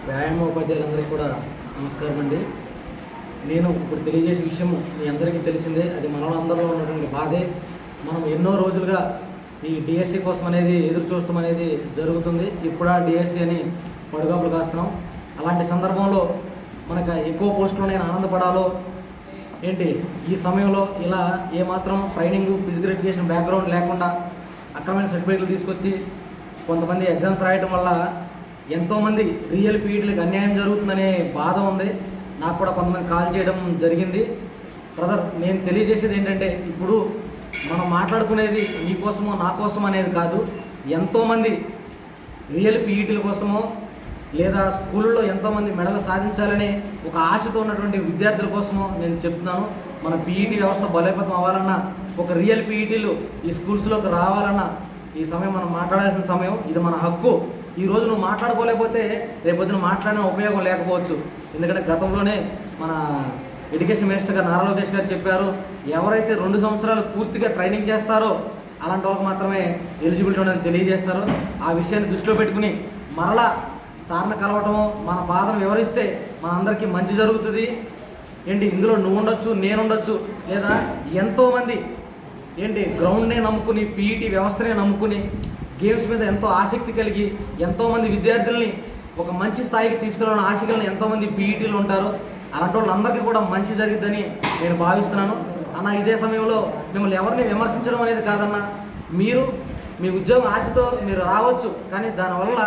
వ్యాయామ ఉపాధ్యాయులందరికీ కూడా నమస్కారం అండి. నేను ఇప్పుడు తెలియజేసే విషయం మీ అందరికీ తెలిసిందే. అది మనలో ఉన్నటువంటి బాధే. మనం ఎన్నో రోజులుగా ఈ డిఎస్సి కోసం అనేది ఎదురు చూడటం అనేది జరుగుతుంది. ఇప్పుడు ఆ డిఎస్సి అని పడుగాపులు కాస్తున్నాం. అలాంటి సందర్భంలో మనకు ఎక్కువ పోస్టులు నేను ఆనందపడాలో ఏంటి, ఈ సమయంలో ఇలా ఏమాత్రం ట్రైనింగ్ ఫిజికల్ ఎడ్యుకేషన్ బ్యాక్గ్రౌండ్ లేకుండా అక్రమమైన సర్టిఫికేట్లు తీసుకొచ్చి కొంతమంది ఎగ్జామ్స్ రాయటం వల్ల ఎంతోమంది రియల్ పీఈటీలకు అన్యాయం జరుగుతుందనే బాధ ఉంది. నాకు కూడా కొంతమంది కాల్ చేయడం జరిగింది. బ్రదర్, నేను తెలియజేసేది ఏంటంటే, ఇప్పుడు మనం మాట్లాడుకునేది మీకోసమో నా కోసం అనేది కాదు. ఎంతోమంది రియల్ పీఈటీల కోసమో లేదా స్కూల్లో ఎంతోమంది మెడలు సాధించాలని ఒక ఆశతో ఉన్నటువంటి విద్యార్థుల కోసమో నేను చెప్తున్నాను. మన పీఈటీ వ్యవస్థ బలోపేతం అవ్వాలన్నా, ఒక రియల్ పీఈటీలు ఈ స్కూల్స్లోకి రావాలన్నా ఈ సమయం మనం మాట్లాడాల్సిన సమయం. ఇది మన హక్కు. ఈరోజు నువ్వు మాట్లాడుకోలేకపోతే రేపొద్దున మాట్లాడిన ఉపయోగం లేకపోవచ్చు. ఎందుకంటే గతంలోనే మన ఎడ్యుకేషన్ మినిస్టర్ గారు నారా లోకేష్ గారు చెప్పారు, ఎవరైతే 2 సంవత్సరాలు పూర్తిగా ట్రైనింగ్ చేస్తారో అలాంటి వాళ్ళకి మాత్రమే ఎలిజిబిలిటీ ఉందని తెలియజేస్తారు. ఆ విషయాన్ని దృష్టిలో పెట్టుకుని మరలా సార్ని కలవటము, మన బాధను వివరిస్తే మనందరికీ మంచి జరుగుతుంది. ఏంటి, ఇందులో నువ్వు ఉండొచ్చు, నేను ఉండొచ్చు, లేదా ఎంతోమంది ఏంటి గ్రౌండ్నే నమ్ముకుని పీఈటీ వ్యవస్థనే నమ్ముకుని గేమ్స్ మీద ఎంతో ఆసక్తి కలిగి ఎంతోమంది విద్యార్థుల్ని ఒక మంచి స్థాయికి తీసుకురావాలని ఆశ కలిగిన ఎంతోమంది పీఈటీలు ఉంటారు. అలాంటి వాళ్ళందరికీ కూడా మంచి జరిగిద్దని నేను భావిస్తున్నాను. అన్న, ఇదే సమయంలో మిమ్మల్ని ఎవరిని విమర్శించడం అనేది కాదన్న. మీరు మీ ఉద్యోగం ఆశతో మీరు రావచ్చు, కానీ దానివల్ల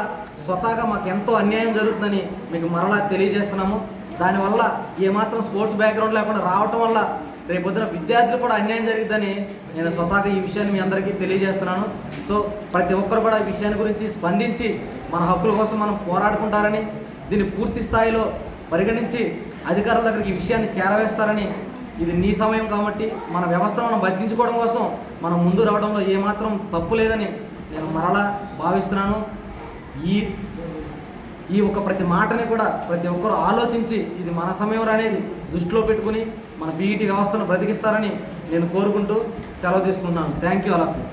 స్వతహాగా మాకు ఎంతో అన్యాయం జరుగుతుందని మీకు మరలా తెలియజేస్తున్నాము. దానివల్ల ఏమాత్రం స్పోర్ట్స్ బ్యాక్గ్రౌండ్ లేకుండా రావటం వల్ల రేపొద్దున విద్యార్థులు కూడా అన్యాయం జరిగిద్దని నేను స్వతహాగా ఈ విషయాన్ని మీ అందరికీ తెలియజేస్తున్నాను. సో ప్రతి ఒక్కరు కూడా ఈ విషయాన్ని గురించి స్పందించి మన హక్కుల కోసం మనం పోరాడుకుంటారని, దీన్ని పూర్తి స్థాయిలో పరిగణించి అధికారుల దగ్గరికి ఈ విషయాన్ని చేరవేస్తారని, ఇది నీ సమయం కాబట్టి మన వ్యవస్థను మనం బతికించుకోవడం కోసం మనం ముందు రావడంలో ఏమాత్రం తప్పు లేదని నేను మరలా భావిస్తున్నాను. ఈ ఒక ప్రతి మాటని కూడా ప్రతి ఒక్కరు ఆలోచించి ఇది మన సమయం అనేది దృష్టిలో పెట్టుకుని మన పీఈటీ వ్యవస్థను బ్రతికిస్తారని నేను కోరుకుంటూ సెలవు తీసుకుంటున్నాను. Thank you all of you.